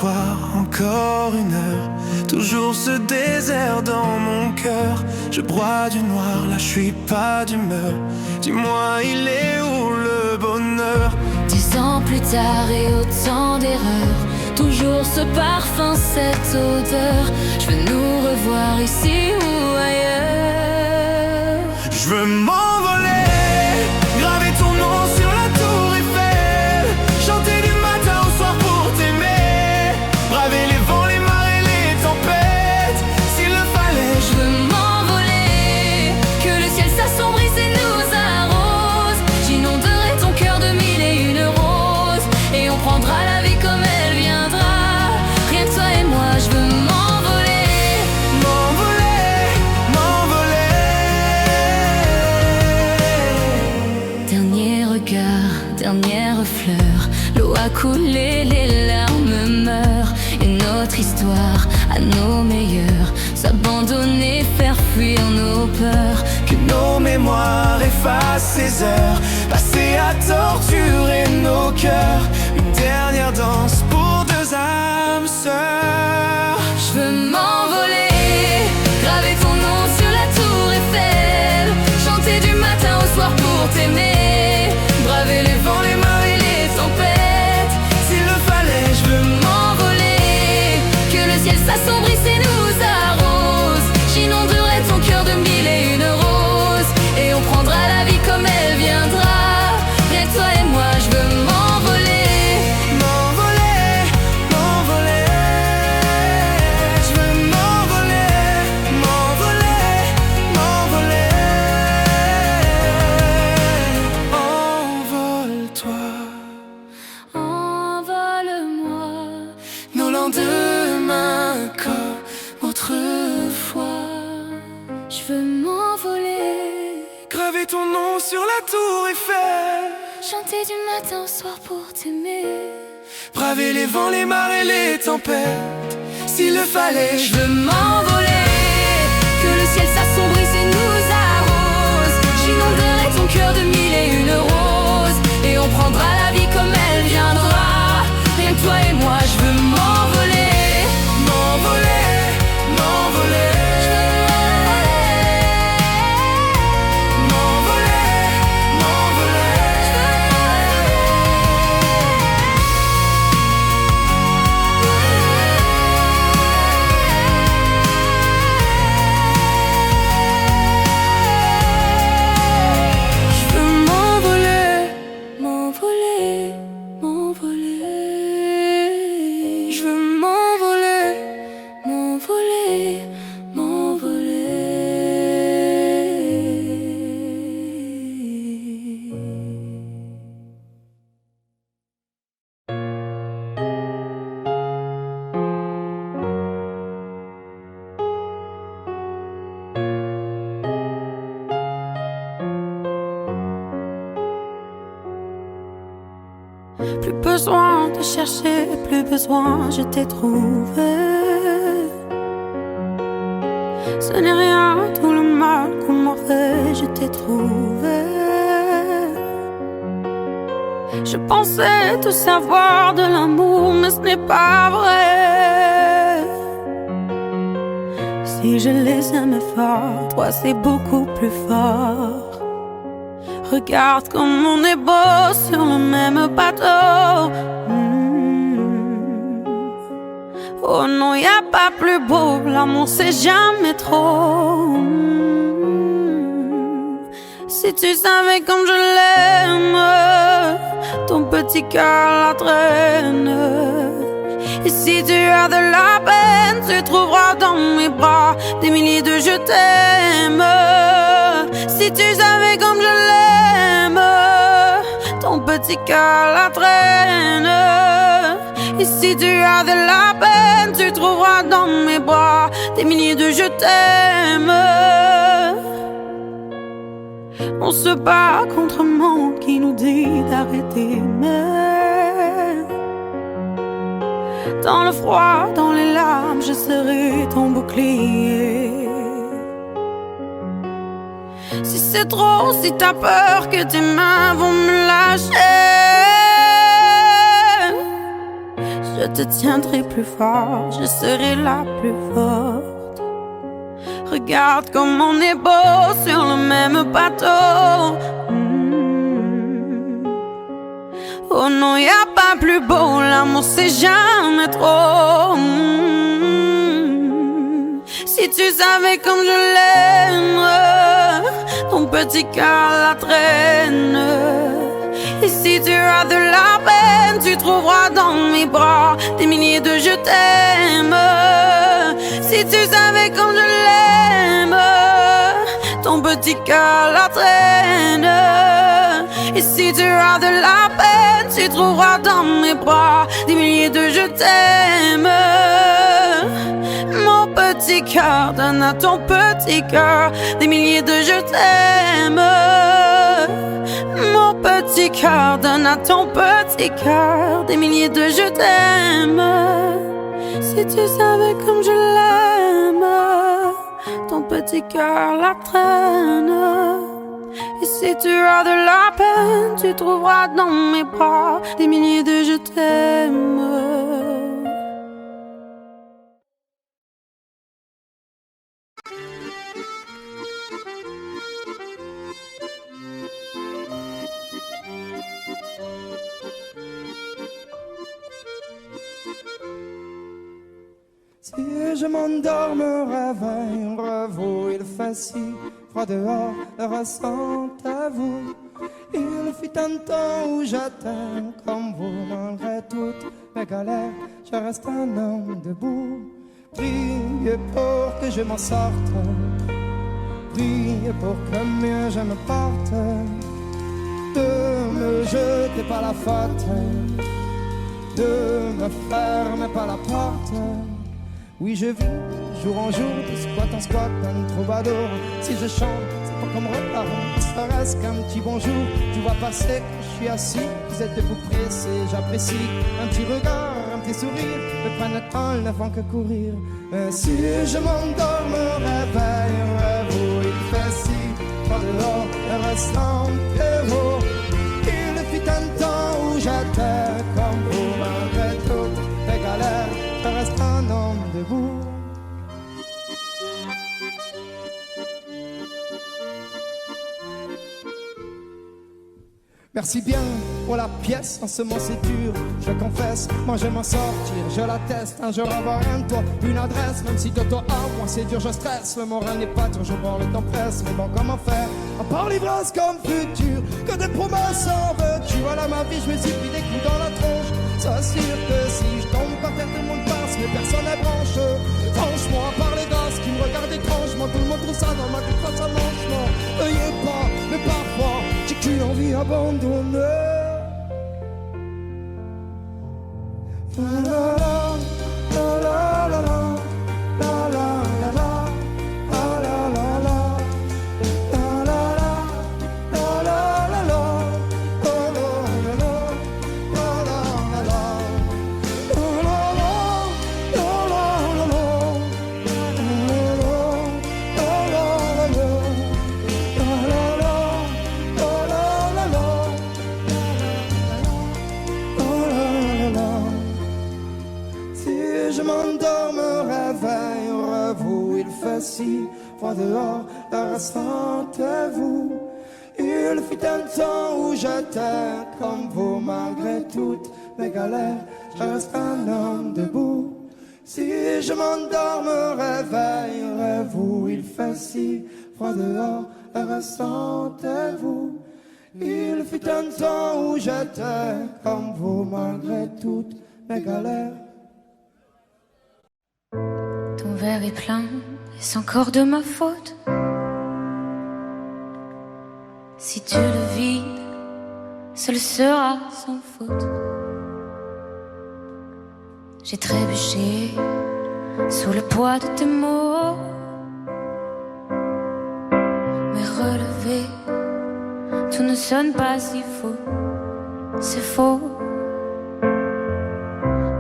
soir, encore une heure. Toujours ce désert dans mon cœur. Je broie du noir, là je suis pas d'humeur. Dis-moi, il est où le bonheur? 10 ans plus tard et autant d'erreurs. Toujours ce parfum, cette odeur. Je veux nous revoir ici ou ailleurs. Je veux m'envoler, graver ton nom sur la tour Eiffel, chanter du matin au soir pour t'aimer, braver les vents, les marées, les tempêtes, s'il le fallait. Je veux m'envoler, que le ciel s'assombrisse et nous arrose. J'inonderai ton cœur de mille et une roses, et on prendra la vie comme elle viendra. Rien que toi et moi, je veux m'envoler. M'envoler, m'envoler. Dernier regard, dernière fleur, l'eau a coulé, les larmes meurent. Et notre histoire à nos meilleurs, s'abandonner, faire fuir nos peurs. Que nos mémoires effacent ces heures passées à torturer nos cœurs. Une dernière danse pour deux âmes sœurs. Je veux m'envoler, graver ton nom sur la tour Eiffel, chanter du matin au soir pour t'aimer, braver les vents, les marées, les tempêtes, s'il le fallait. je veux m'envoler, que le ciel s'assombrisse et nous arrose. J'inonderai ton cœur de mille et une roses, et on prendra la vie comme elle viendra. Rien que toi et moi, je veux m'envoler. M'envoler, m'envoler. Je veux m'envoler, m'envoler, m'envoler. Envole-toi, Envole-moi, nos lendemains comme autrefois. je veux m'envoler, Graver ton nom sur la tour Eiffel, chanter du matin au soir pour t'aimer, braver les vents, les marées, les tempêtes, s'il le fallait. je veux m'envoler, que le ciel s'assombrisse et nous arrose. J'inonderai ton cœur de mille et une roses, et on prendra la vie comme elle viendra. Rien que toi et moi, je veux m'envoler. M'envoler, m'envoler. Je veux M'envoler, m'envoler. Je veux m'envoler, m'envoler, m'envoler. je veux m'envoler. M'envoler, m'envoler. Plus besoin de chercher, plus besoin, je t'ai trouvé. Ce n'est rien, tout le mal qu'on m'a fait, je t'ai trouvé. Je pensais tout savoir de l'amour, mais ce n'est pas vrai. Si je les aimais fort, toi c'est beaucoup plus fort. Regarde comme on est beau sur le même bateau. Oh non, y a pas plus beau, l'amour c'est jamais trop. Si tu savais comme je l'aime, ton petit cœur la traîne. Et si tu as de la peine, tu trouveras dans mes bras des milliers de je t'aime. Si tu savais comme je l'aime, ton petit cœur la traîne. Et si tu as de la peine, tu trouveras dans mes bras des milliers de je t'aime. On se bat contre un monde qui nous dit d'arrêter, mais dans le froid, dans les larmes, je serai ton bouclier. Si c'est trop, si t'as peur que tes mains vont me lâcher, je te tiendrai plus fort, je serai la plus forte. Regarde comme on est beau sur le même bateau. Oh non, y a pas plus beau, l'amour c'est jamais trop. Si tu savais comme je l'aime, ton petit cœur la traîne. Et si tu as de la peine, tu trouveras dans mes bras des milliers de je t'aime. Si tu savais comme je l'aime, ton petit cœur la traîne. Et si tu as de la peine, tu trouveras dans mes bras des milliers de je t'aime. Mon petit cœur, donne à ton petit cœur des milliers de je t'aime. Mon petit cœur, donne à ton petit cœur des milliers de je t'aime. Si tu savais comme je l'aime, ton petit cœur la traîne. Et si tu as de la peine, tu trouveras dans mes bras des milliers de je t'aime. Si je m'endors, me réveille, revaut, il fait si froid dehors, le ressent à vous. Il fut un temps où j'étais comme vous, malgré toutes mes galères, je reste un homme debout. Priez pour que je m'en sorte, priez pour que mieux je me porte. De me jeter par la faute, de me fermer par la porte. Oui, je vis jour en jour, de squat en squat, un troubadour. Si je chante, c'est pas comme retard, ça reste qu'un petit bonjour. Tu vois passer quand je suis assis, vous êtes debout pressé, j'apprécie. Un petit regard, un petit sourire, me prennent le temps, ne font que courir. Mais si je m'endors, me réveille, vous, il fait si froid dehors, le restant que vous. Il fut un temps où j'étais comme vous, malgré toutes les galères, je reste un homme debout. Merci bien pour la pièce, en ce moment c'est dur, je confesse, moi je m'en sortir, je l'atteste, un jour avoir un toit, une adresse, même si de toi à moi c'est dur, je stresse, le moral n'est pas toujours bon, le temps presse, mais bon comment faire, à part l'ivresse comme futur, que des promesses en veux-tu, voilà ma vie, je me suis pris des coups dans la tronche, c'est sûr que si je tombe par terre tout le monde passe, mais personne n'est branche, franchement, à part les gosses qui me regardent étrangement, tout le monde trouve ça dans ma vie, face à manchement, veuillez pas, mais parfois, j'ai qu'une envie abandonnée. Si froid dehors, le restant est vous. Il fut un temps où j'étais comme vous, malgré toutes mes galères, je reste un homme debout. Si je m'endors, me réveillerez-vous. Il fait si froid dehors, le restant est vous. Il fut un temps où j'étais comme vous, malgré toutes mes galères. Ton verre est plein. Est-ce encore de ma faute si tu le vides, seul sera sans faute. J'ai trébuché sous le poids de tes mots, mais relevé, tout ne sonne pas si faux. C'est faux.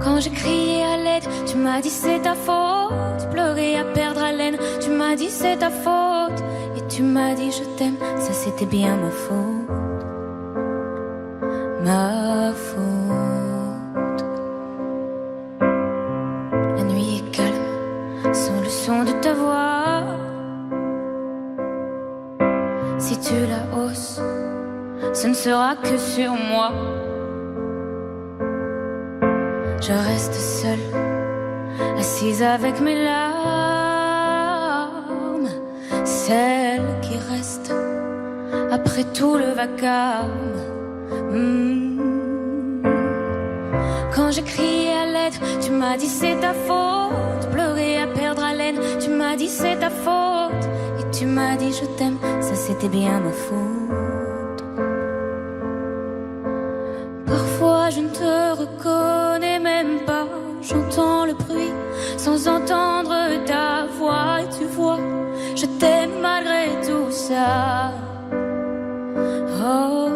Quand j'ai crié à l'aide, tu m'as dit c'est ta faute. Pleurer à perdre haleine, tu m'as dit c'est ta faute. Et tu m'as dit je t'aime, ça c'était bien ma faute. Ma faute. son de ta voix. Si tu la hausses, ce ne sera que sur moi. Je reste seule, assise avec mes larmes, celles qui restent après tout le vacarme. Quand j'ai crié à l'aide, tu m'as dit c'est ta faute. Pleurer à perdre haleine, tu m'as dit c'est ta faute. Et tu m'as dit je t'aime, ça c'était bien ma faute. Parfois je ne te reconnais même pas. J'entends le bruit sans entendre ta voix. Et tu vois, je t'aime malgré tout ça. Oh,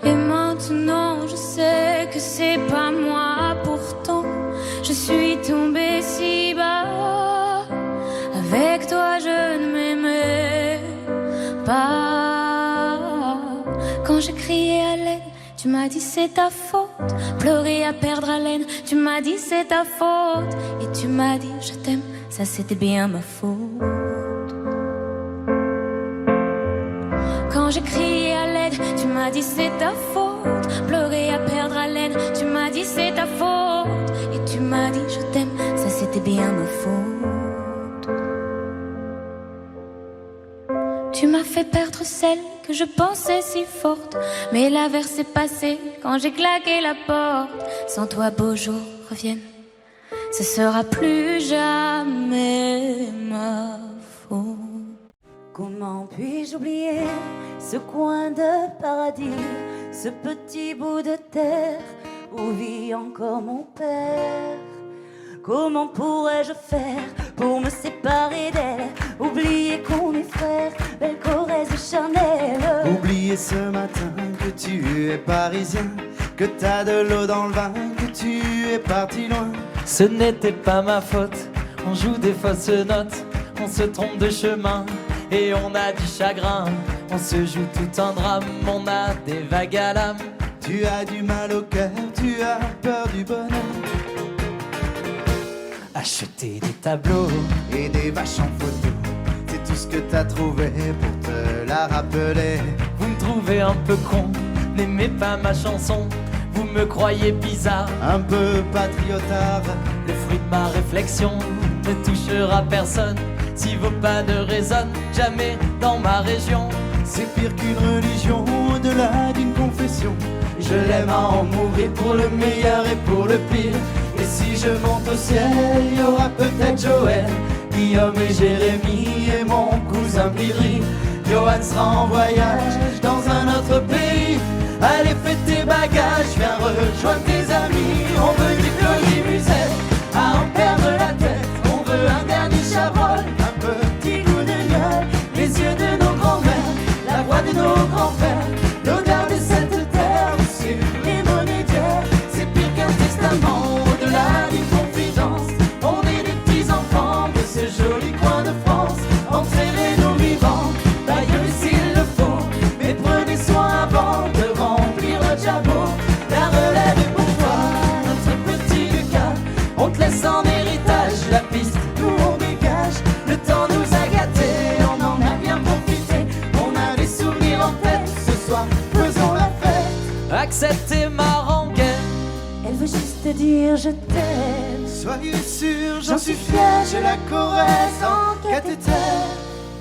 et maintenant je sais que c'est pas moi. Pourtant je suis tombée si bas. Avec toi je ne m'aimais pas. Quand j'ai crié à l'aide, tu m'as dit c'est ta faute. Pleurer à perdre haleine, tu m'as dit c'est ta faute. Et tu m'as dit je t'aime, ça c'était bien ma faute. Quand j'ai crié à l'aide, tu m'as dit c'est ta faute. Pleurer à perdre haleine, tu m'as dit c'est ta faute. Et tu m'as dit je t'aime, ça c'était bien ma faute. Tu m'as fait perdre celle que je pensais si forte. Mais l'averse est passée quand j'ai claqué la porte. Sans toi beaux jours reviennent, ce sera plus jamais ma faute. Comment puis-je oublier ce coin de paradis, ce petit bout de terre où vit encore mon père? Comment pourrais-je faire pour me séparer d'elle? Oublier qu'on est frères, belle Corrèze et Chanel. Oublier ce matin que tu es parisien, que t'as de l'eau dans le vin, que tu es parti loin. Ce n'était pas ma faute, on joue des fausses notes, on se trompe de chemin et on a du chagrin. On se joue tout un drame, on a des vagues à l'âme. Tu as du mal au cœur, tu as peur du bonheur. Acheter des tableaux et des vaches en photo, c'est tout ce que t'as trouvé pour te la rappeler. Vous me trouvez un peu con, n'aimez pas ma chanson. Vous me croyez bizarre, un peu patriotard. Le fruit de ma réflexion ne touchera personne si vos pas ne résonnent jamais dans ma région. C'est pire qu'une religion, au-delà d'une confession. Je l'aime à en mourir pour le meilleur et pour le pire. Et si je monte au ciel, il y aura peut-être Joël, Guillaume et Jérémy et mon cousin Billy. Johan sera en voyage dans un autre pays. Allez, fais tes bagages, viens rejoindre tes amis. On veut du Claudie Musette, à en perdre la tête. On veut un dernier Chabrol, un petit goût de miel. Les yeux de nos grands-mères, la voix de nos grands-pères, l'odeur de cette terre sur les monnaies d'hier. C'est pire qu'un testament, au-delà d'une confidence. On est des petits-enfants de ce joli coin de France. Enterrez-nous vivants, baillez s'il le faut, mais prenez soin avant de remplir notre jabot. La relève est pour toi, notre petit Lucas. On te laisse en héritage la piste, nous on dégage. Le temps nous a gâtés, on en a bien profité. On a des souvenirs en tête, ce soir faisons la fête. Acceptez ma rengaine, Elle veut juste te dire je t'aime. Soyez sûr, j'en suis fier, j'ai la Corrèze en cathéter.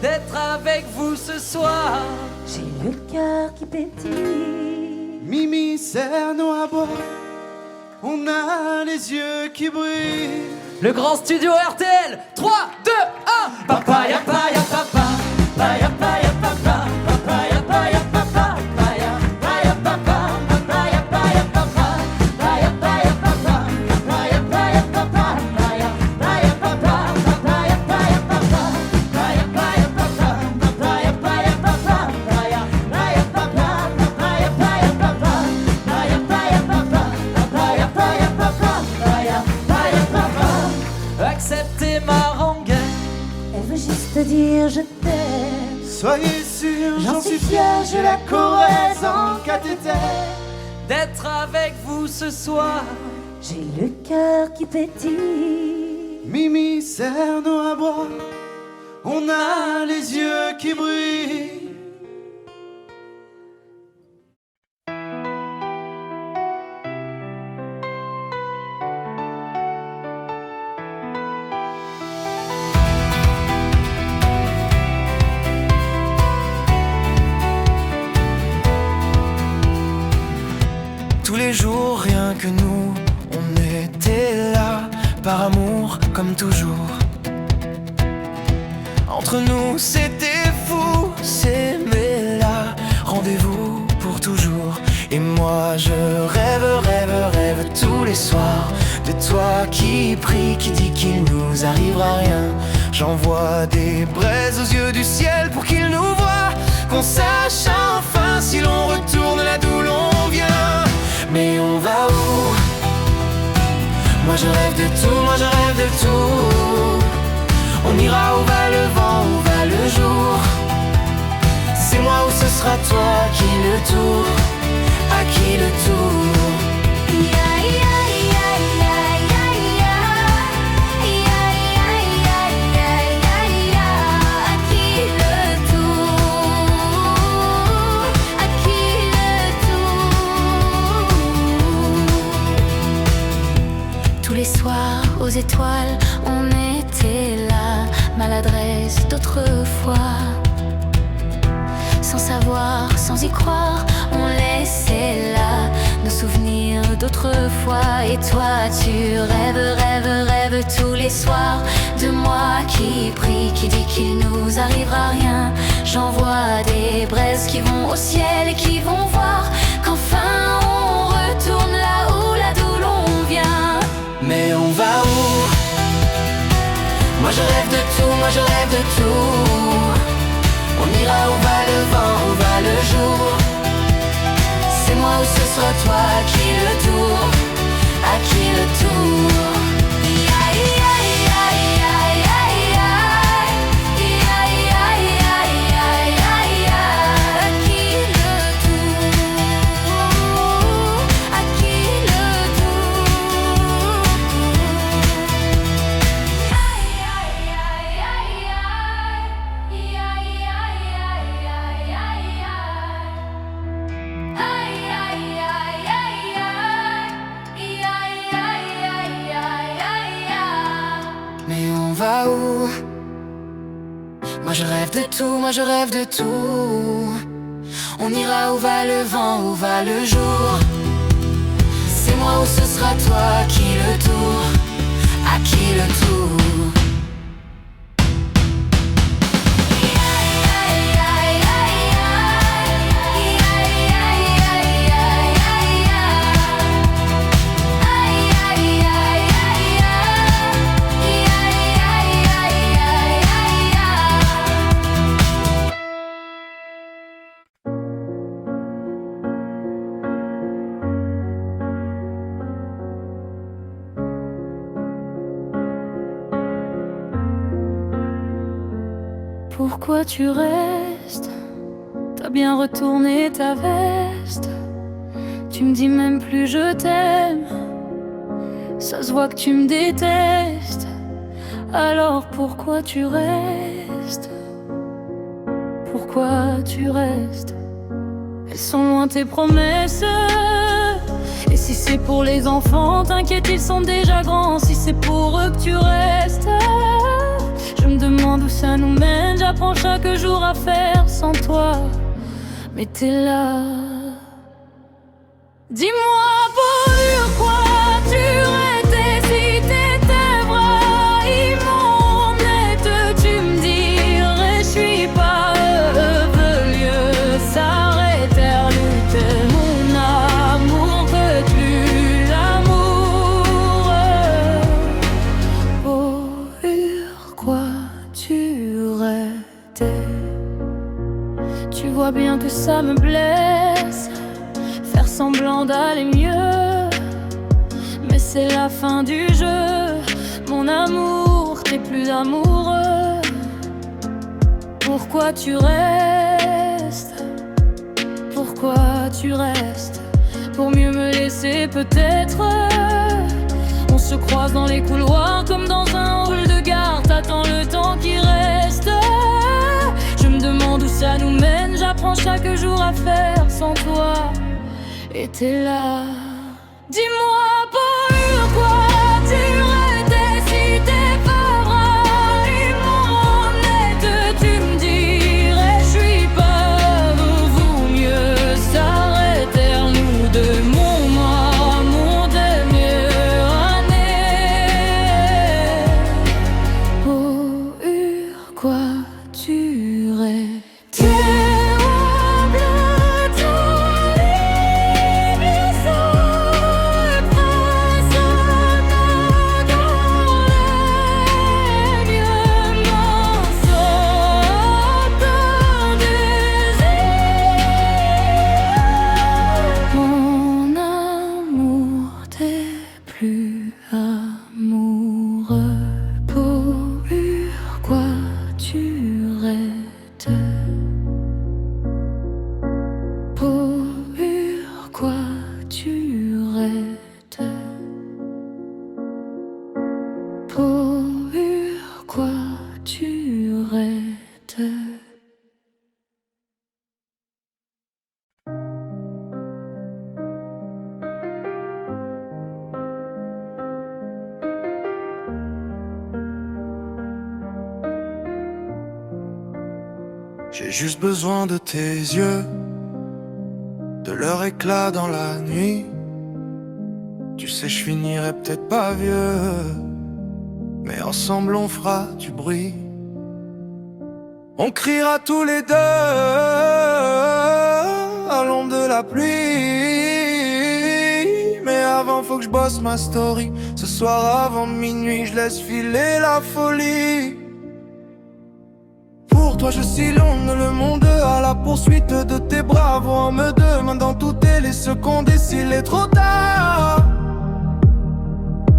d'être avec vous ce soir. J'ai le cœur qui pétille. Mimi, serre-nous à boire, on a les yeux qui brillent. Le grand studio RTL, 3, 2, 1. Papaya, paya, papa, paya, paya, papa, papaya, paya, papa, paya, paya, papa, papaya, paya, papa, paya, paya, papa, papaya, paya, papa, paya, paya, papa, papaya, paya, papa, paya, paya, papa, papaya, paya, papa, paya, paya, papa, papaya, paya, papa, paya, paya, papa, papaya, paya, papa, paya, paya, papa. Acceptez ma rengaine. Elle veut juste te dire je t'aime. Soyez sûr, j'en suis fier, j'ai la Corrèze en cathéter. D'être avec vous ce soir. J'ai le cœur qui pétille. Mimi, serre-nous à boire, on a les yeux qui brillent. Tous les jours, rien que nous, on était là, par amour comme toujours. Entre nous, c'était fou, s'aimer là, rendez-vous pour toujours. Et moi, je rêve tous les soirs de toi qui prie, qui dit qu'il nous arrivera rien. J'envoie des braises aux yeux du ciel pour qu'il nous voie, qu'on sache enfin si l'on retourne là d'où l'on vient. Mais on va où? Moi je rêve de tout, moi je rêve de tout. On ira où va le vent, où va le jour. C'est moi ou ce sera toi, qui le tour, à qui le tour. Tous les soirs aux étoiles, on était là, maladresse d'autrefois. Sans savoir, sans y croire, on laissait là nos souvenirs d'autrefois. Et toi tu rêves tous les soirs de moi qui prie, qui dit qu'il nous arrivera rien. J'envoie des braises qui vont au ciel et qui vont voir qu'enfin on retourne là d'où l'on vient. Mais on va où? Moi je rêve de tout, moi je rêve de tout. On ira où va le vent, où va le jour. C'est moi ou ce sera toi, qui le tour, à qui le tour. Moi je rêve de tout, moi je rêve de tout. On ira où va le vent, où va le jour. C'est moi ou ce sera toi, qui le tour, à qui le tour. Pourquoi tu restes? T'as bien retourné ta veste. Tu me dis même plus je t'aime. Ça se voit que tu me détestes. Alors pourquoi tu restes? Pourquoi tu restes? Elles sont loin tes promesses. Et si c'est pour les enfants, t'inquiète, ils sont déjà grands. Si c'est pour eux que tu restes, je me demande où ça nous mène. J'apprends chaque jour à faire sans toi, mais t'es là. Dis-moi pourquoi tu restais. Si t'étais vraiment honnête, tu me dirais je suis pas heureux. Lieu s'arrêter, lutter mon amour, que plus l'amour. Pourquoi tu restais? Tu vois bien que ça me blesse, faire semblant d'aller mieux, mais c'est la fin du jeu. Mon amour, t'es plus amoureux. Pourquoi tu restes? Pourquoi tu restes? Pour mieux me laisser peut-être. On se croise dans les couloirs comme dans un tellement chaque jour à faire sans toi. Et t'es là. Dis-moi pourquoi tu restais si t'es pas vraiment honnête. Tu me dirais je suis pas, vaut mieux s'arrêter nous deux, mon amour des mieux années. Pourquoi tu restais? J'ai juste besoin de tes yeux, de leur éclat dans la nuit. Tu sais, je finirai peut-être pas vieux, mais ensemble on fera du bruit. On criera tous les deux à l'ombre de la pluie. Mais avant faut que je bosse ma story. Ce soir avant minuit, je laisse filer la folie. Pour toi je sillonne le monde à la poursuite de tes bravos. En me demandant toutes les secondes et s'il est trop tard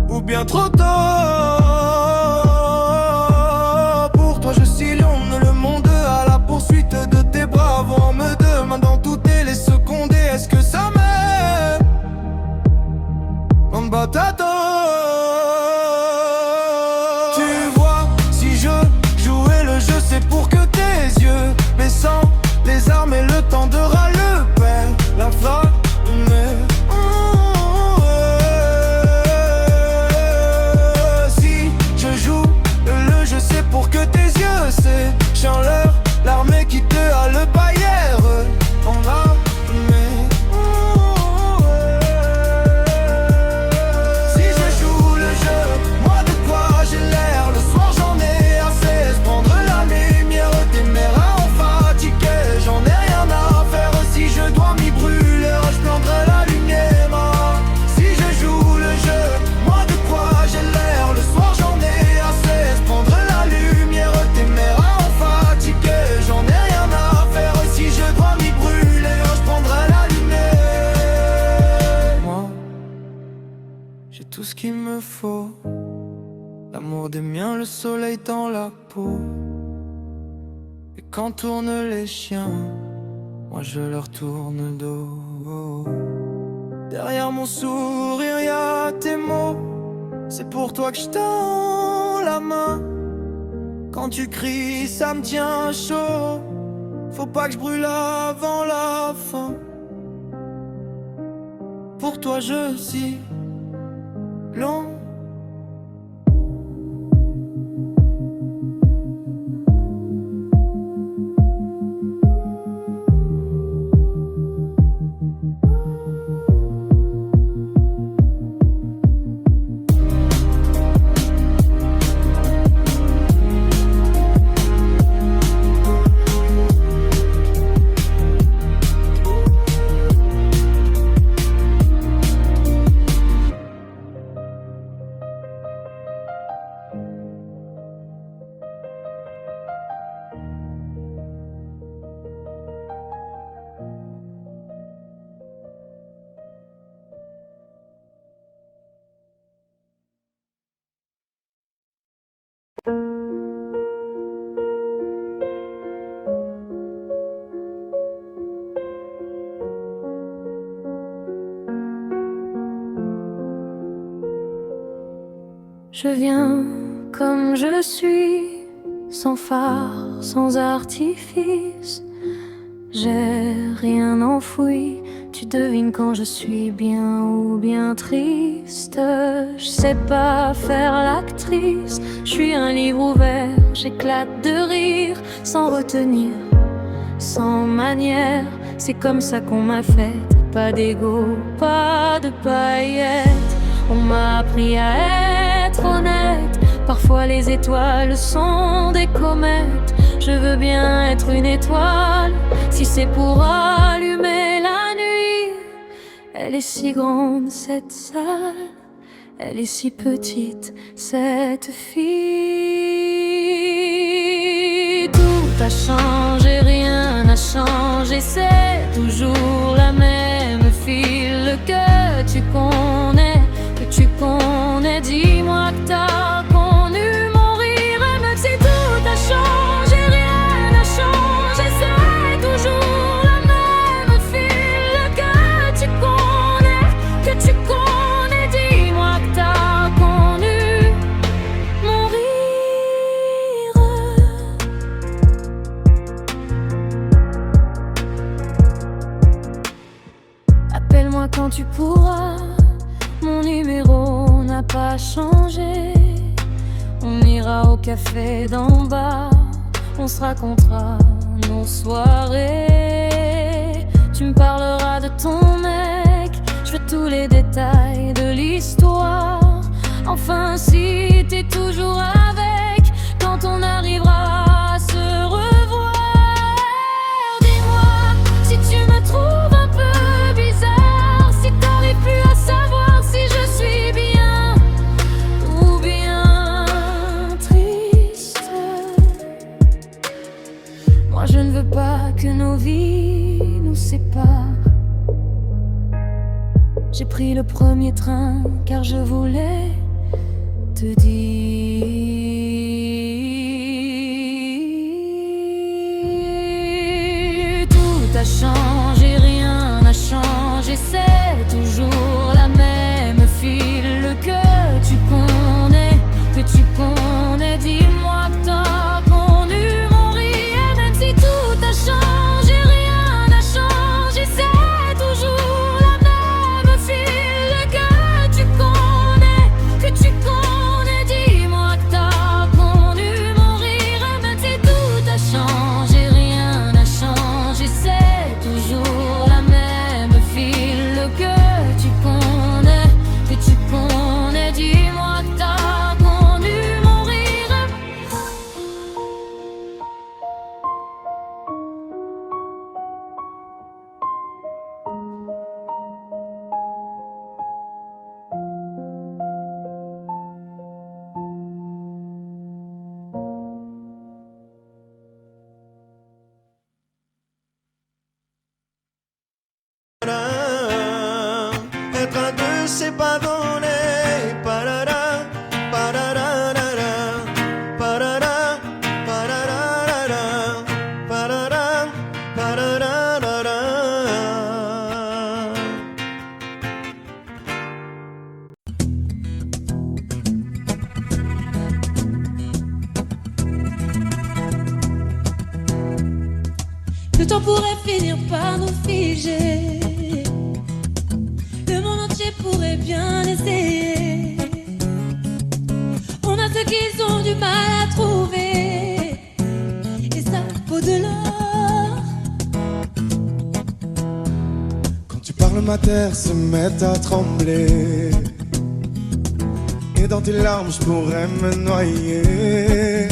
ou bien trop tôt. Pour toi je sillonne le monde à la poursuite de tes bravos. En me demandant toutes les secondes et est-ce que ça m'aime en batado. Tu vois, si je jouais le jeu c'est pour que tes yeux, mais sans les armes et le temps de râler, la flamme. Pour que tes yeux s'échangent leur l'armée qui te a le paillère. On va si je joue le jeu, moi de quoi j'ai l'air. Le soir j'en ai assez, prendre la lumière, tes mères en fatigué. J'en ai rien à faire si je dois m'y brûler. Je prendrai la lumière. Si je joue le jeu, moi de quoi j'ai l'air. Le soir j'en ai assez, prendre la lumière, tes mères en fatigué. J'en ai rien à faire si je dois m'y brûler. Je prendrai la lumière. Moi, j'ai tout ce qu'il me faut. L'amour des miens, le soleil dans la peau. Et quand tournent les chiens, moi je leur tourne dos. Derrière mon sourire y'a tes mots. C'est pour toi que je tends la main. Quand tu cries ça me tient chaud. Faut pas que je brûle avant la fin. Pour toi je suis long. Je viens comme je suis, sans phare, sans artifice. J'ai rien enfoui, tu devines quand je suis bien ou bien triste. Je sais pas faire l'actrice, je suis un livre ouvert, j'éclate de rire sans retenir, sans manière. C'est comme ça qu'on m'a faite, pas d'ego, pas de paillettes. On m'a appris à être honnête, parfois les étoiles sont des comètes. Je veux bien être une étoile, si c'est pour allumer la nuit. Elle est si grande cette salle, elle est si petite cette fille. Tout a changé, rien n'a changé, c'est toujours la même file que tu connais, que tu connais. Dis-moi que t'as connu mon rire, et même si tout a changé, rien n'a changé, c'est toujours la même file que tu connais, que tu connais. Dis-moi que t'as connu mon rire. Appelle-moi quand tu pourras, mon numéro n'a pas changé. On ira au café d'en bas, on se racontera nos soirées. Tu me parleras de ton mec, je veux tous les détails de l'histoire. Enfin, si t'es toujours avec, quand on arrivera à se revoir. Dis-moi si tu me trouves un peu bizarre, si t'arrives plus à savoir si je suis bien ou bien triste. Moi je ne veux pas que nos vies nous séparent. J'ai pris le premier train car je voulais te dire. Tout a changé, rien n'a changé, c'est toujours la même file que tu connais, que tu connais. Dis-moi que t'as connu mon rire, et même si tout a changé, rien n'a changé, c'est toujours la même file que tu connais, que tu connais. Dis-moi que t'as connu mon rire, et même si tout a changé, rien n'a changé, c'est toujours la même file que tu connais, que tu connais. Dis-moi que t'as connu mon rire. Être à deux, c'est pas donné. Parara, parararara, parara, parararara, parara, parararara. Le temps pourrait finir par nous figer, le monde entier pourrait bien essayer. On a ce qu'ils ont du mal à trouver, et ça vaut de l'or. Quand tu parles, ma terre se met à trembler, et dans tes larmes, je pourrais me noyer.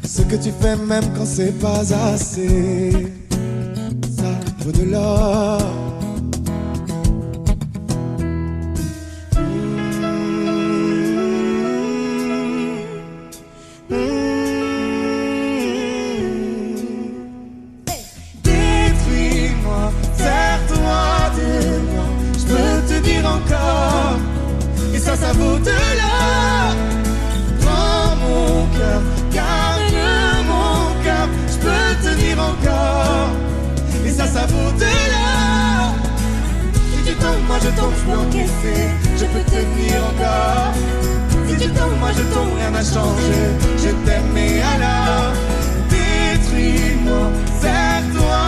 Ce que tu fais, même quand c'est pas assez, ça vaut de l'or. Détruis-moi, serre-toi de moi, je peux te dire encore, et ça vaut de l'or. Prends mon cœur, garde mon cœur, je peux te dire encore, et ça vaut de l'or. Si tu tombes, moi je tombe, je peux encaisser, je peux tenir encore. Si tu tombes, moi je tombe, rien n'a changé, je t'aime et alors détruis-moi, serre-toi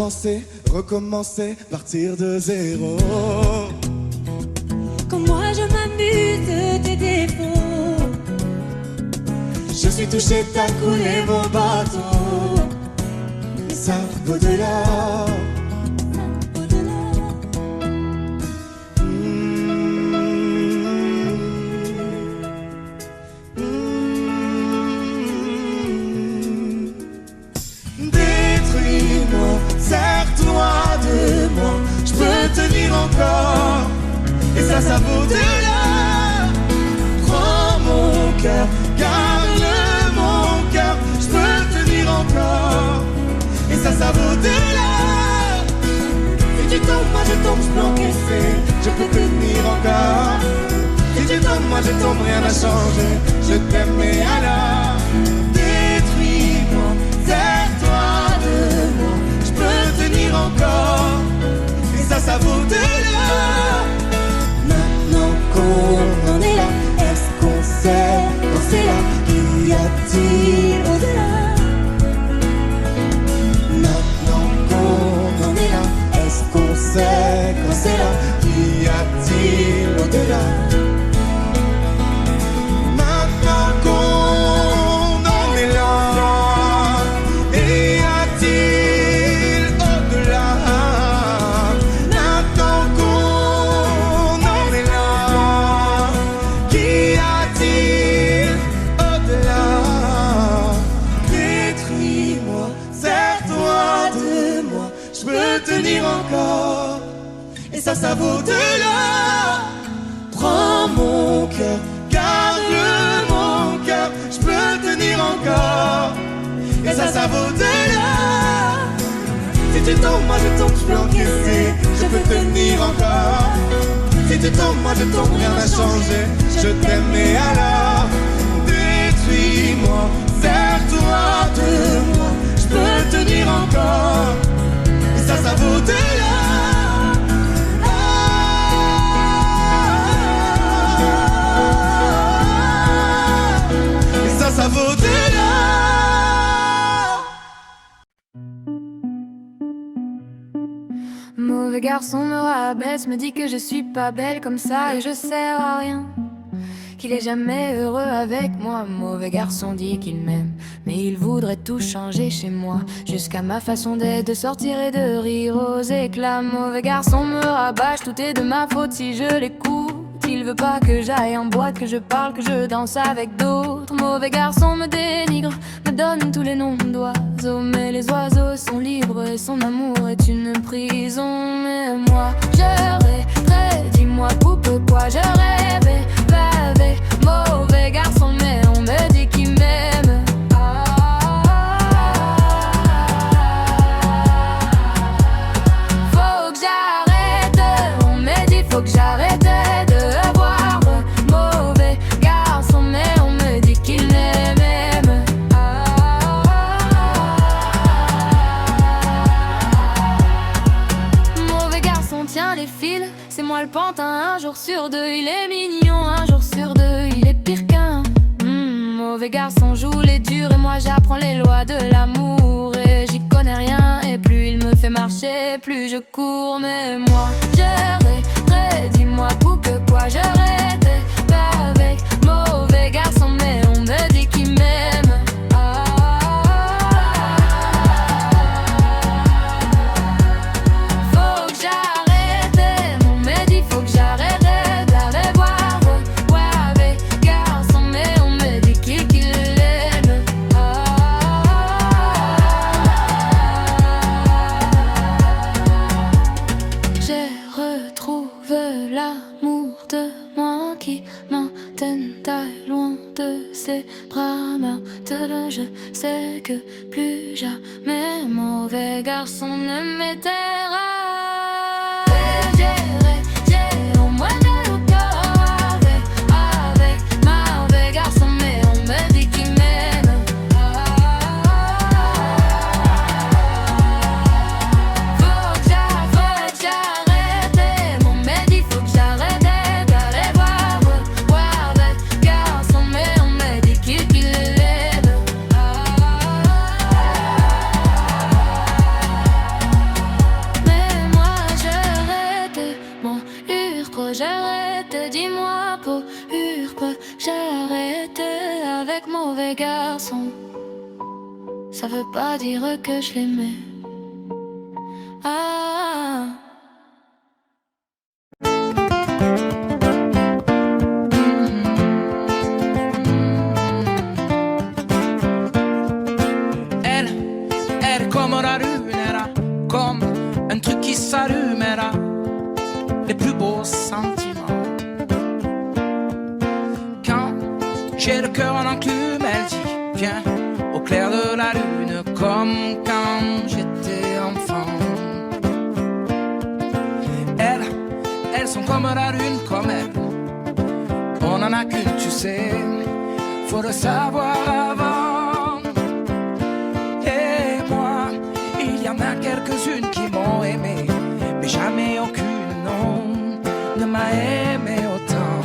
Recommencer, recommencer, partir de zéro. Quand moi je m'amuse de tes défauts, Je suis touché, t'as coulé mon bateau. Et ça au-delà. Détruis-moi, serre-toi de moi. Je peux tenir encore. Et ça vaut de là. Prends mon cœur, garde mon cœur. Je peux tenir encore. Et ça vaut de là. Si tu tombes, moi je tombe, je peux encaisser. Je peux tenir encore. Si tu tombes, moi je tombe, rien n'a changé. Je t'aime, mais alors détruis-moi, serre-toi de moi. Je peux tenir encore. Et ça vaut de là. maintenant qu'on en est là, est-ce qu'on sait quand c'est là? Qu'y a-t-il au-delà? Maintenant qu'on en est là, est-ce qu'on sait quand c'est là? Qu'y a-t-il au-delà? Maintenant qu'on en est là, y a-t-il au-delà? Maintenant qu'on en est là, qu'y a-t-il au-delà? Détruis-moi, serre-toi de moi. Je peux tenir encore. Et ça vaut de là. Prends mon cœur, garde mon cœur. Je peux tenir encore. Et ça vaut de là. Si tu tombes, moi je tombe, je peux encaisser. Je peux tenir encore. Si tu tombes, moi je tombe, rien n'a changé. Je t'aime, mais alors détruis-moi, serre-toi de moi. Je peux tenir encore. Et ça vaut de là. Et ça vaut de là. Mauvais garçon me rabaisse, me dit que je suis pas belle comme ça et je sers à rien, qu'il est jamais heureux avec moi. Mauvais garçon dit qu'il m'aime, mais il voudrait tout changer chez moi, jusqu'à ma façon d'être, de sortir et de rire aux éclats. Mauvais garçon me rabâche, tout est de ma faute si je l'écoute. Il veut pas que j'aille en boîte, que je parle, que je danse avec d'autres. Mauvais garçon me dénigre, me donne tous les noms d'oiseaux, mais les oiseaux sont libres et son amour est une prison. Mais moi je rêverais, dis-moi pourquoi je rêvais, bavé. Mauvais garçon, mais on me dit qu'il m'aime. Faut que j'arrête, on me dit faut que j'arrête de voir le mauvais garçon, mais on me dit qu'il m'aime. Mauvais garçon tient les fils, c'est moi le pantin. Un jour sur deux il est mignon, un jour sur deux il est pire qu'un. Mauvais garçon joue les durs et moi j'apprends les lois de l'amour. Et j'y connais rien et plus il me fait marcher, plus je cours. Mais moi je rêverais, dis-moi pourquoi je rêvais pas avec mauvais garçon, mais on me dit qu'il m'aime. Faut que j'arrête, on me dit faut que j'arrête d'aller voir avec garçon, mais on me dit qu'il l'aime. J'ai retrouvé l'amour de moi qui m'entendait loin de ses bras. Maintenant je sais que plus jamais mauvais garçon ne m'éteindra. J'ai au moins de le cœur avec mauvais garçon, mais on me dit qu'il m'aime. Faut que j'arrête, on me dit faut que j'arrête d'aller voir avec garçon, mais on me dit qu'il l'aime. j'arrête, dis-moi pour Urpe, j'arrête avec mauvais garçon. Ça veut pas dire que je l'aimais. Ah. Elle comme la lune, elle a comme un truc qui s'allume, elle a les plus beaux sentiments. Quand j'ai le cœur en enclume, elle dit viens au clair de la lune, comme quand j'étais enfant. Elles sont comme la lune, comme elle. On en a qu'une, tu sais, faut le savoir avant. Et moi, il y en a quelques-unes qui m'ont aimé, mais jamais aucune, non, ne m'a aimé autant.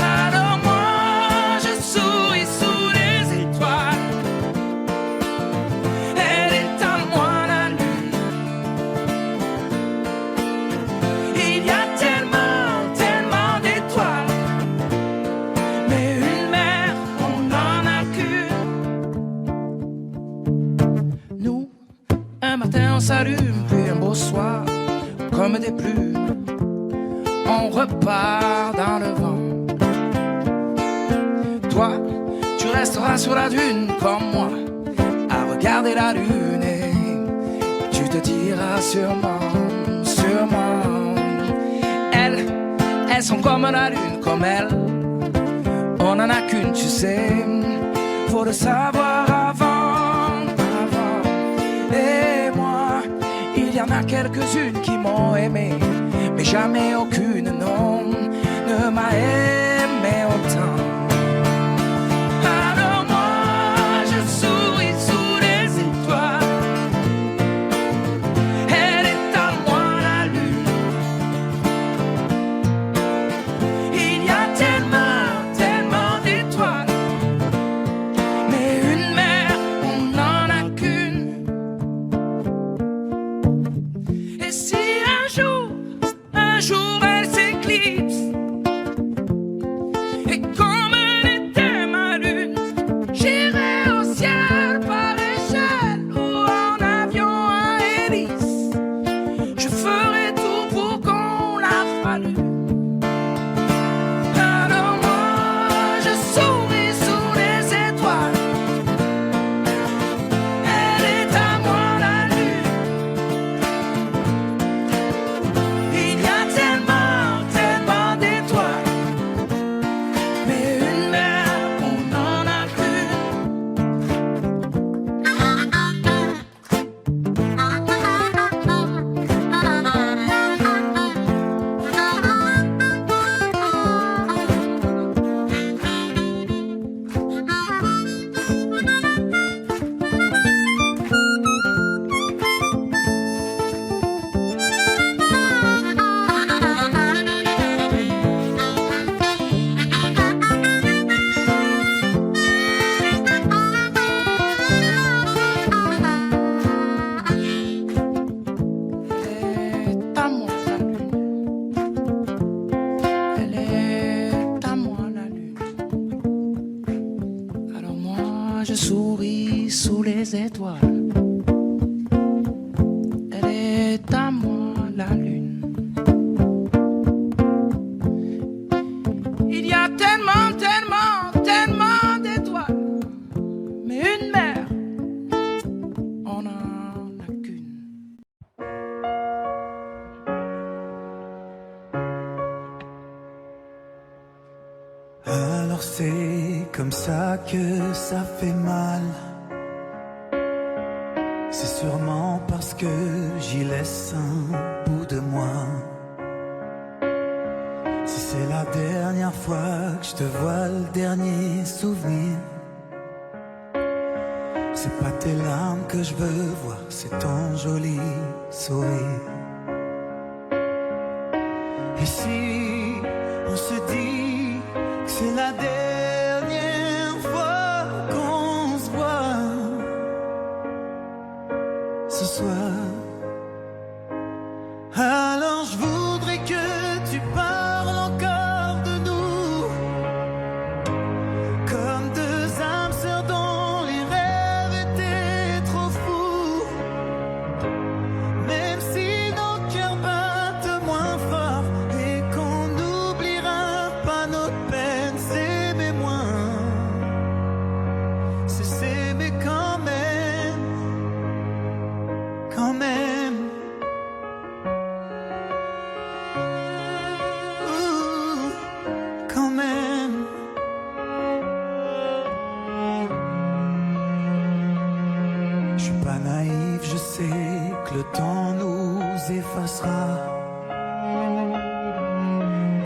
Alors moi, je souris sous les étoiles. Elle est à moi la lune. Il y a tellement, tellement d'étoiles, mais une mère, on n'en a qu'une. Nous, un matin on s'allume, puis un beau soir, comme des plumes, on repart dans le vent. Toi, tu resteras sur la dune comme moi, à regarder la lune, et tu te diras sûrement, sûrement. Elles sont comme la lune, comme elle. On n'en a qu'une, tu sais, faut le savoir avant, avant. Et moi, il y en a quelques-unes qui m'ont aimé, mais jamais aucune, non, ne m'a aimé autant. Alors moi, je souris sous les étoiles. Elle est à moi la lune. Il y a tellement, tellement d'étoiles, mais une mère, on n'en a qu'une. Et si un jour elle s'éclipse, et comme elle était ma lune, j'irai au ciel par échelle ou en avion à hélice. Je ferai tout pour qu'on la rallume. Alors moi, je souris sous les étoiles. Elle est à moi la lune. Il y a tellement, tellement d'étoiles, mais une mère, on n'en a Elle est à moi la lune. Alors moi, je souris sous les étoiles. Elle est à moi la lune. Il y a tellement, tellement, tellement d'étoiles, mais une mère, on n'en a qu'une. Alors c'est comme ça que ça fait mal. C'est sûrement parce que j'y laisse un bout de moi. Si c'est la dernière fois que je te vois, le dernier souvenir, c'est pas tes larmes que je veux voir, c'est ton joli sourire. Et si on se dit que c'est la dernière fois qu'on se voit ce soir, alors je voudrais que s'effacera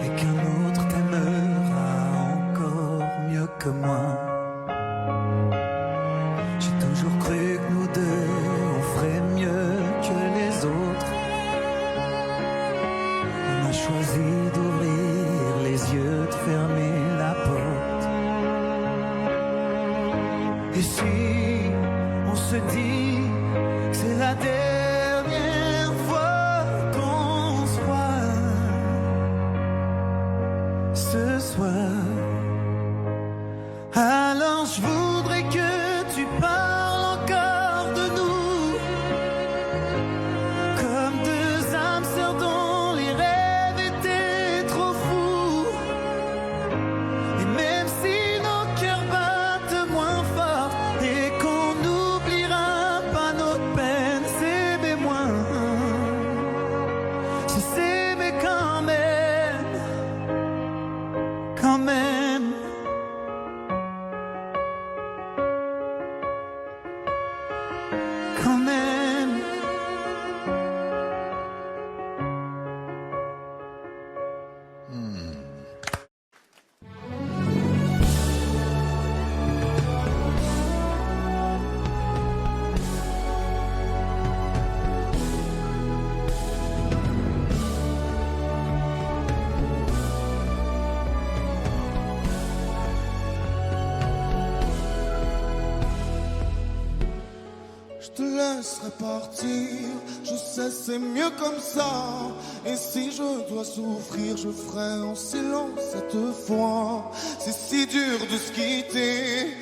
et qu'un autre t'aimera encore mieux que moi. J'ai toujours cru que nous deux on ferait mieux que les autres. On a choisi d'ouvrir les yeux, de fermer la porte. Et si on se dit que c'est la dernière fois qu'on se voit ce soir, alors je voudrais que tu parles encore de nous, comme deux âmes sœurs dont les rêves étaient trop fous. Et même si nos cœurs battent moins fort et qu'on n'oubliera pas notre peine, s'aimer moins, c'est s'aimer quand même, quand même. Quand même. Je te laisserai partir, je sais c'est mieux comme ça. Et si je dois souffrir, je ferai en silence cette fois. C'est si dur de se quitter,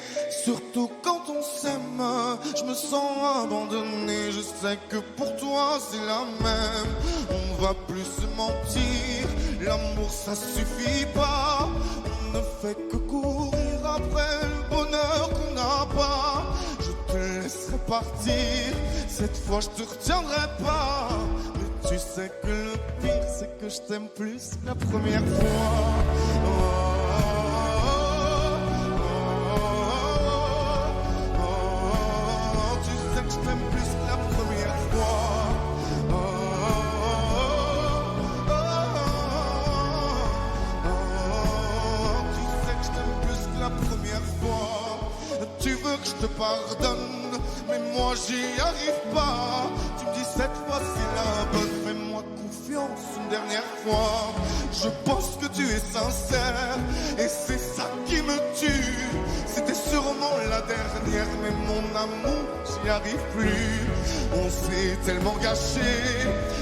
surtout quand on s'aime. Je me sens abandonné, je sais que pour toi c'est la même. On va plus se mentir, l'amour ça suffit pas. On ne fait que courir après le bonheur qu'on n'a pas. Je te laisserai partir, cette fois je te retiendrai pas. Mais tu sais que le pire c'est que je t'aime plus que la première fois. Tu sais que je t'aime plus que la première fois. Tu sais que je t'aime plus que la première fois. Tu veux que je te pardonne, mais moi j'y arrive pas. Tu me dis cette fois c'est la bonne, fais-moi confiance une dernière fois. Je pense que tu es sincère et c'est ça qui me tue. C'était sûrement la dernière, mais mon amour j'y arrive plus. On s'est tellement gâché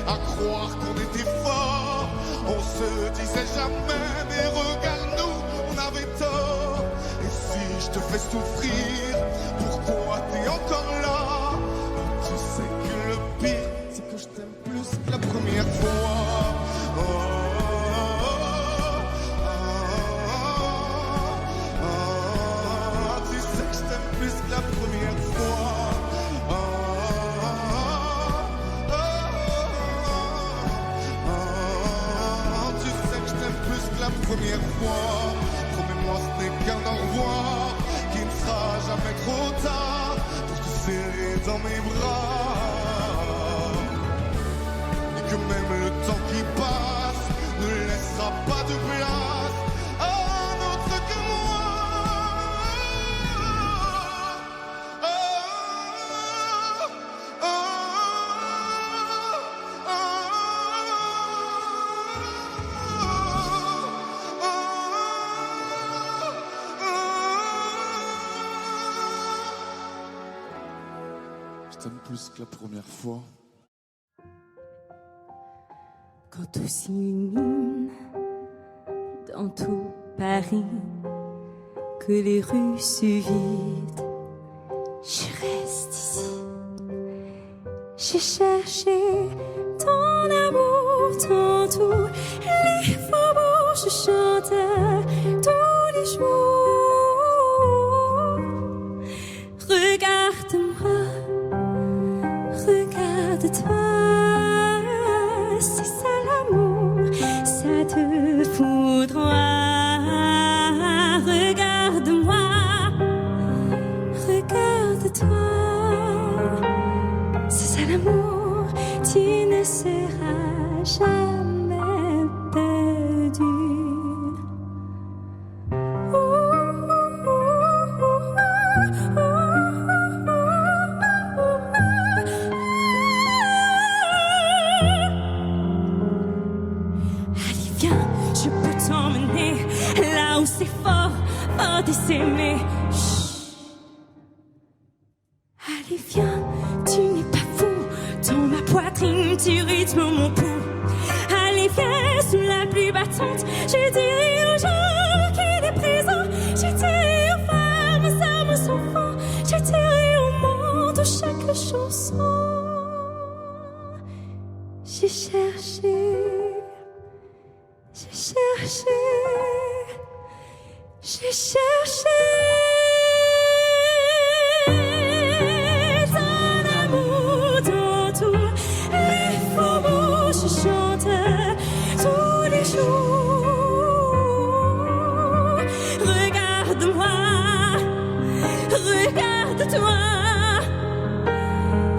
à croire qu'on était fort. On se disait jamais, mais regarde-nous, on avait tort. Et si je te fais souffrir, pourquoi t'es encore là? Tu sais que le pire, c'est que je t'aime plus que la première fois. Tu sais que je t'aime plus que la première fois. Tu sais que je t'aime plus que la première fois. Promets-moi ce n'est qu'un au revoir, qu'il ne sera jamais trop tard pour te serrer dans mes bras. Et que même le temps qui passe ne laissera pas de place à un autre que moi. Je t'aime plus que la première fois. Quand tout s'illumine dans tout Paris, que les rues se vident, je reste ici. J'ai cherché ton amour dans tous les faubourgs, je chante tous les jours. Regarde-moi, regarde-toi, c'est ça l'amour, ça te foudroie. Regarde-moi, regarde-toi, c'est ça l'amour, tu ne seras jamais perdu. Allez, viens, je peux t'emmener là où c'est fort, fort de s'aimer. Allez, viens, tu n'es pas fou. Dans ma poitrine, tu rythmes mon pouls. Allez, viens, sous la pluie battante, je dirai aux gens qu'il est présent. Je dirai aux femmes, aux hommes, aux enfants. Je dirai au monde chaque chanson. J'ai cherché, j'ai cherché, j'ai cherché. Je chante tous les jours. Regarde-moi, regarde-toi.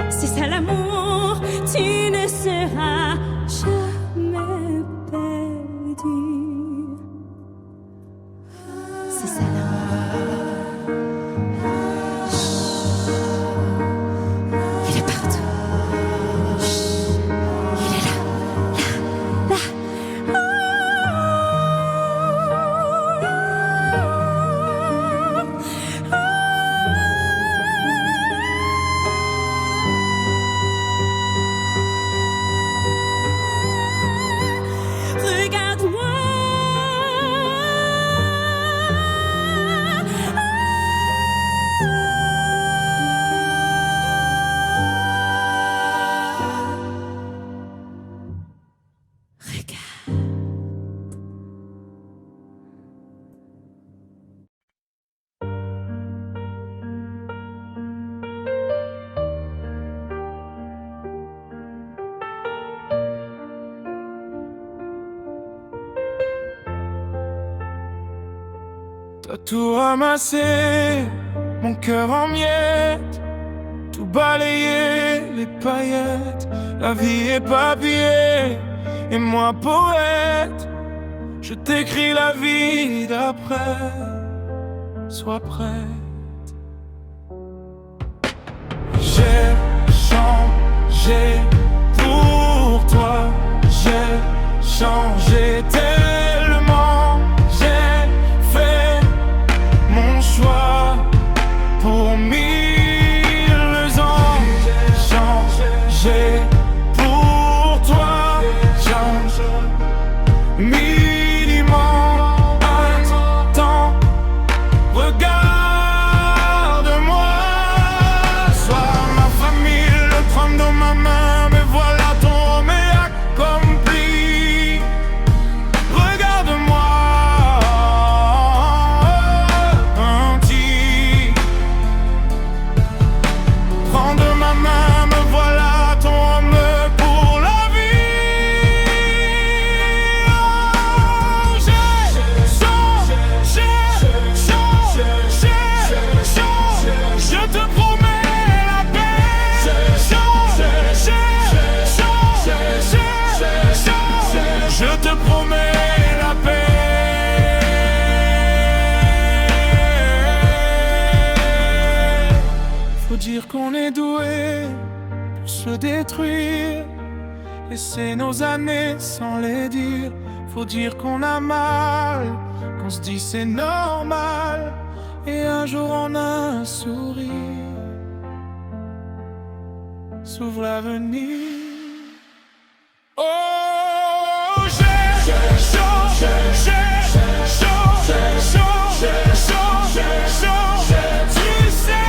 C'est ça l'amour, tu ne seras jamais perdu. C'est ça l'amour. Il est partout. T'as tout ramassé, mon cœur en miettes, tout balayé, les paillettes. La vie est papier, et moi poète. Je t'écris la vie d'après, sois prête. J'ai changé pour toi, j'ai changé tellement. J'ai fait mon choix pour 1000 ans. J'ai changé pour toi, change minimum. Attends, regarde-moi. Sois ma famille, le prendre dans ma main. Mais voilà ton mais accompli. Regarde-moi, petit. Prends de ma main, me voilà ton homme pour la vie. J'ai changé, je te promets la paix. Je te promets la paix. Faut dire qu'on est doué pour se détruire, laisser nos années sans les dire. Faut dire qu'on a mal, qu'on se dit c'est normal, et un jour on a un sourire. S'ouvre l'avenir. Oh, j'ai changé, tu sais. J'ai changé, tu sais. J'ai changé, tu sais.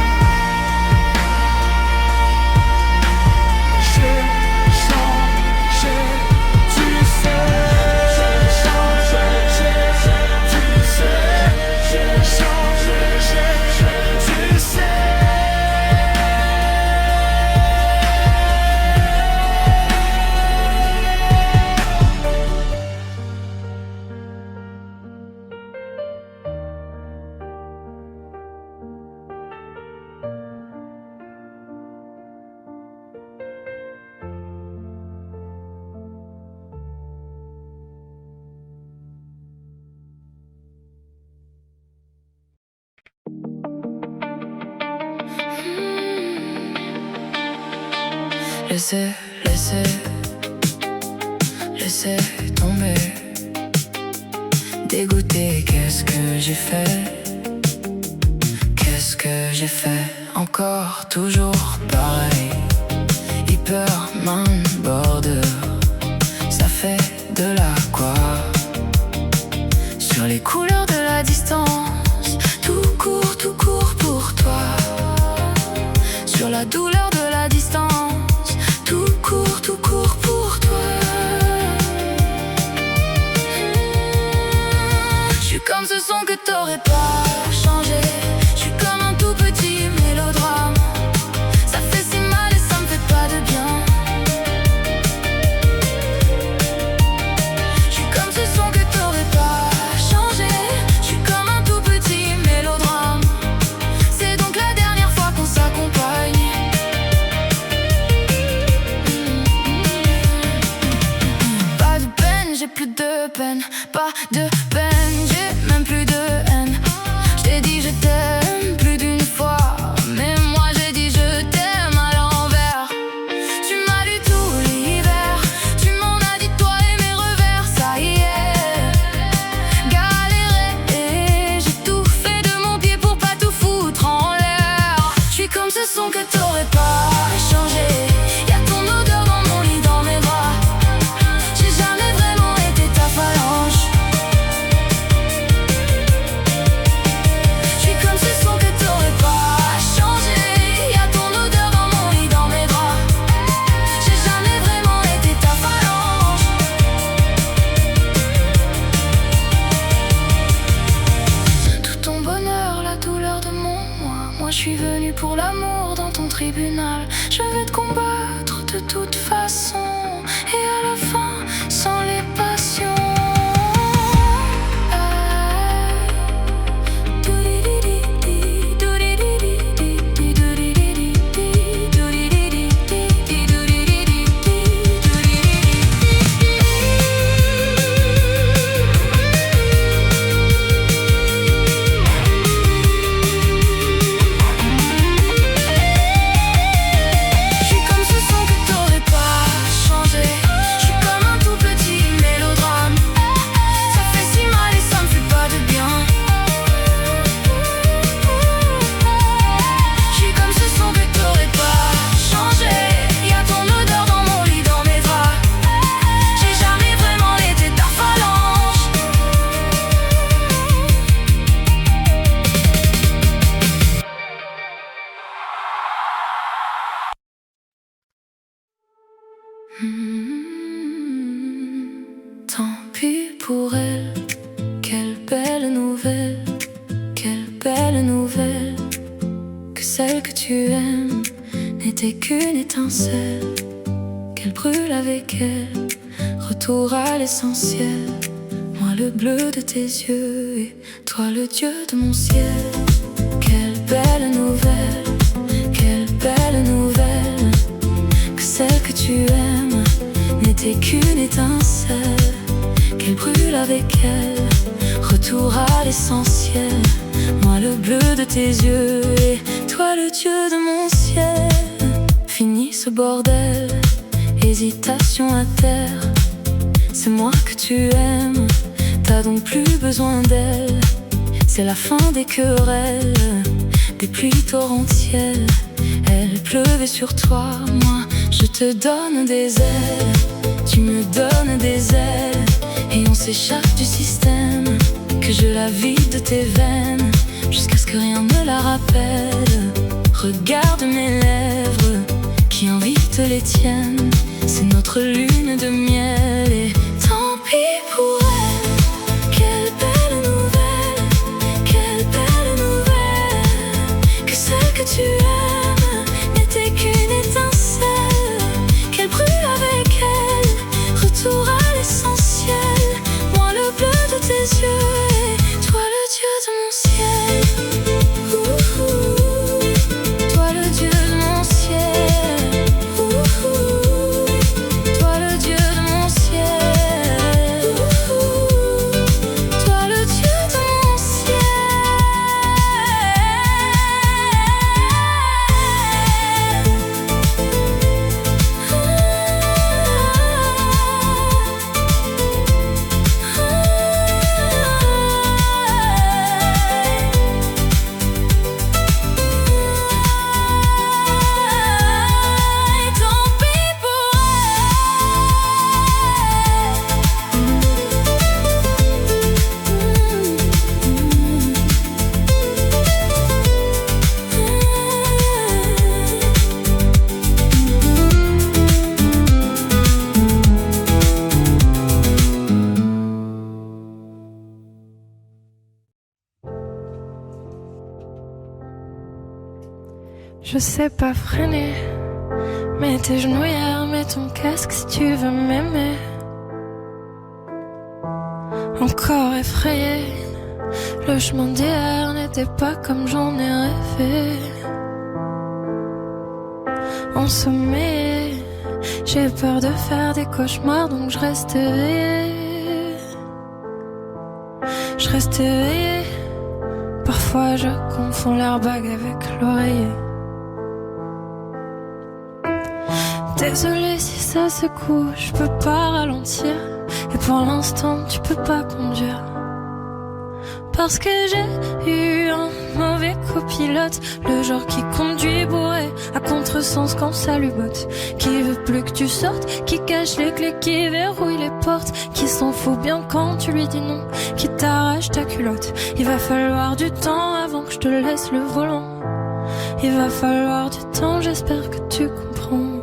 J'ai changé, tu sais. Laissez tomber. Dégoûté, qu'est-ce que j'ai fait? Qu'est-ce que j'ai fait? Encore, toujours pareil. Hyperman border, ça fait de la quoi? Sur les couleurs de la distance, tout court pour toi. Sur la douleur de la distance, tout court pour toi. Je suis comme ce son que t'aurais pas changé. Je suis comme un tout petit mélodrame. Ça fait si mal et ça me fait pas de bien. Je suis comme ce son que t'aurais pas changé. Je suis comme un tout petit mélodrame. C'est donc la dernière fois qu'on s'accompagne. Pas de peine, j'ai plus de peine. Pas de peine, j'ai même plus de haine. Je t'ai dit je t'aime plus d'une fois, mais moi j'ai dit je t'aime à l'envers. Tu m'as lu tout l'hiver, tu m'en as dit toi et mes revers. Ça y est, galéré, j'ai tout fait de mon pied pour pas tout foutre en l'air. Je suis comme ce son que t'aurais pas changé. Y'a ton odeur dans mon lit, dans mes bras. J'ai jamais vraiment été ta phalange. Je suis comme ce son que t'aurais pas changé. Y'a ton odeur dans mon lit, dans mes bras. J'ai jamais vraiment été ta phalange. Tout ton bonheur, la douleur de mon moi. Moi je suis venue pour l'amour dans ton tribunal. Je vais te combattre de toute façon. Et à la fin, sans les passions. Je suis comme ce son que t'aurais pas changé. Je suis comme un tout petit mélodrame. Ça fait si mal et ça me fait pas de bien. Je suis comme ce son que t'aurais pas changé. Y'a ton odeur dans mon lit, dans mes bras. J'ai jamais vraiment été ta phalange. Tant pis pour elle. Quelle belle nouvelle. Quelle belle nouvelle. Que celle que tu aimes n'était qu'une étincelle. Qu'elle brûle avec elle. Retour à l'essentiel. Moi le bleu de tes yeux et toi le Dieu de mon ciel. Quelle belle nouvelle. Quelle belle nouvelle. Que celle que tu aimes n'était qu'une étincelle. Qu'elle brûle avec elle. Retour à l'essentiel. Moi le bleu de tes yeux et toi le Dieu de mon ciel. Fini ce bordel, hésitation à terre. C'est moi que tu aimes, t'as donc plus besoin d'elle. C'est la fin des querelles, des pluies torrentielles. Elle pleuvait sur toi, moi je te donne des ailes. Tu me donnes des ailes et on s'échappe du système. Que je la vide de tes veines jusqu'à ce que rien ne la rappelle. Regarde mes lèvres qui invitent les tiennes. C'est notre lune de miel et tant pis pour elle. Quelle belle nouvelle. Quelle belle nouvelle. Que celle que tu aimes n'était qu'une étincelle. Qu'elle brûle avec elle. Retour à l'essentiel. Moi le bleu de tes yeux et toi le Dieu de mon ciel. Toi le Dieu de mon ciel. Toi le Dieu de mon ciel. Je sais pas freiner. Mets tes genouillères, mets ton casque si tu veux m'aimer. Encore effrayé, le chemin d'hier n'était pas comme j'en ai rêvé. Ensommeillé, j'ai peur de faire des cauchemars donc je reste éveillé. Je reste éveillé, parfois je confonds l'airbag avec l'oreiller. Désolé si ça secoue, je peux pas ralentir. Et pour l'instant tu peux pas conduire. Parce que j'ai eu un mauvais copilote, le genre qui conduit bourré à contresens quand ça lui botte, qui veut plus que tu sortes, qui cache les clés, qui verrouille les portes, qui s'en fout bien quand tu lui dis non, qui t'arrache ta culotte. Il va falloir du temps avant que je te laisse le volant. Il va falloir du temps, j'espère que tu comprends.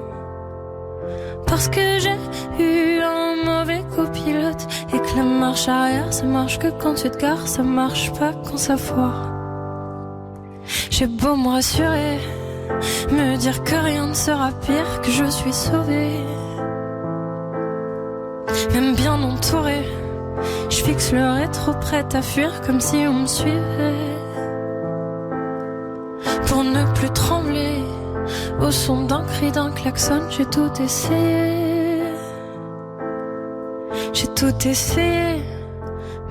Parce que j'ai eu un mauvais copilote et que la marche arrière ça marche que quand tu te gares, ça marche pas quand ça foire. J'ai beau me rassurer, me dire que rien ne sera pire, que je suis sauvée. Même bien entourée, je fixe le rétro prête à fuir comme si on me suivait. Pour ne plus trembler au son d'un cri, d'un klaxon, j'ai tout essayé. J'ai tout essayé.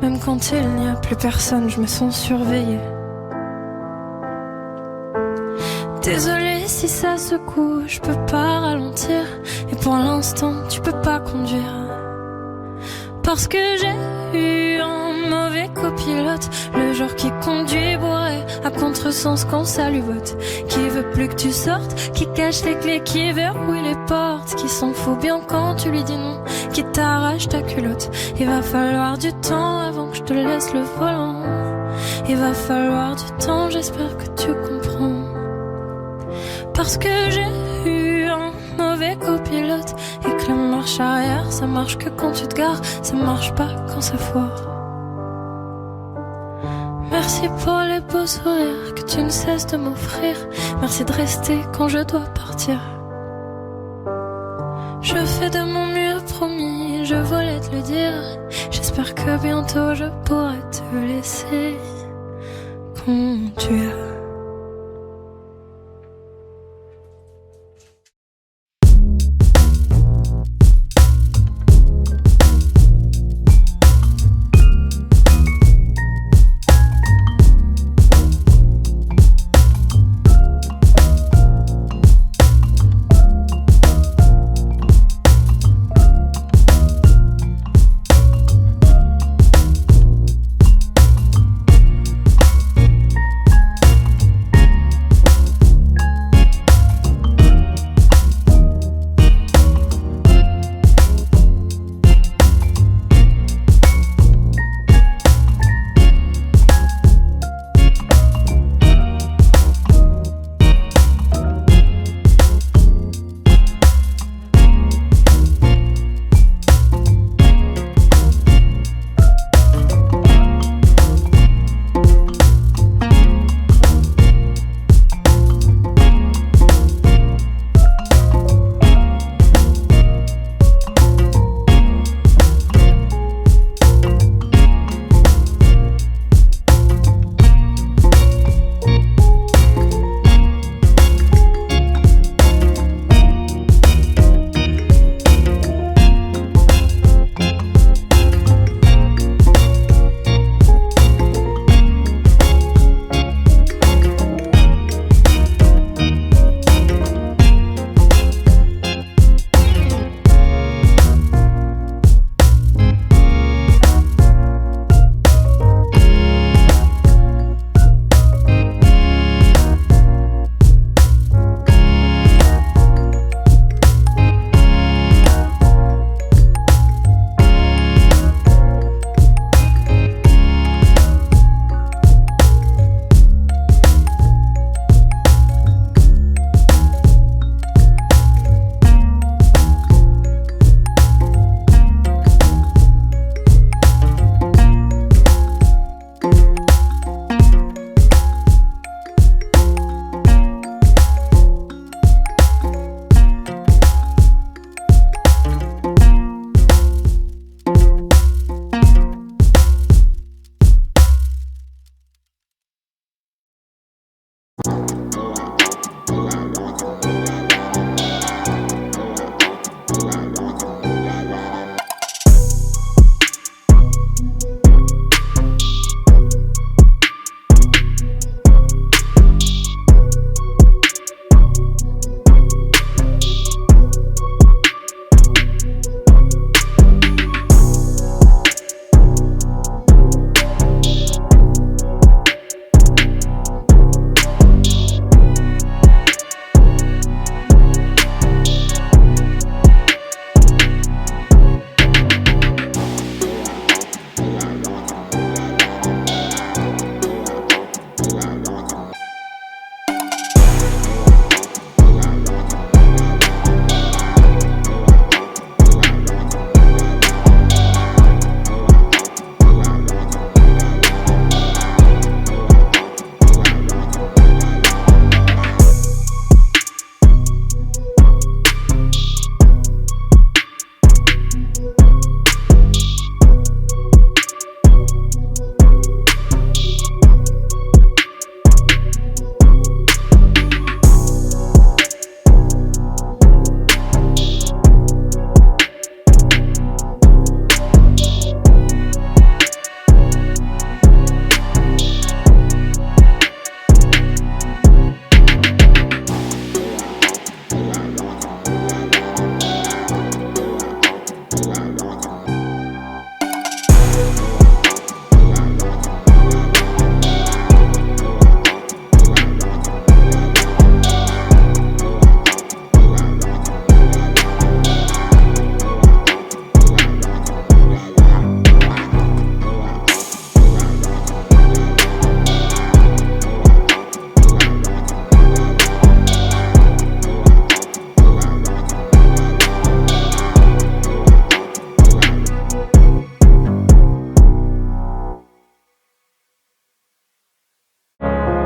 Même quand il n'y a plus personne, je me sens surveillée. Désolée si ça secoue, je peux pas ralentir. Et pour l'instant, tu peux pas conduire. Parce que j'ai eu un mauvais copilote, le genre qui conduit bourré à contresens quand ça lui botte, qui veut plus que tu sortes, qui cache les clés, qui verrouille les portes, qui s'en fout bien quand tu lui dis non, qui t'arrache ta culotte. Il va falloir du temps avant que je te laisse le volant. Il va falloir du temps, j'espère que tu comprends. Parce que j'ai eu un mauvais copilote et que la marche arrière ça marche que quand tu te gares, ça marche pas quand ça foire. Merci pour les beaux sourires que tu ne cesses de m'offrir. Merci de rester quand je dois partir. Je fais de mon mieux, promis, je voulais te le dire. J'espère que bientôt je pourrai te laisser conduire.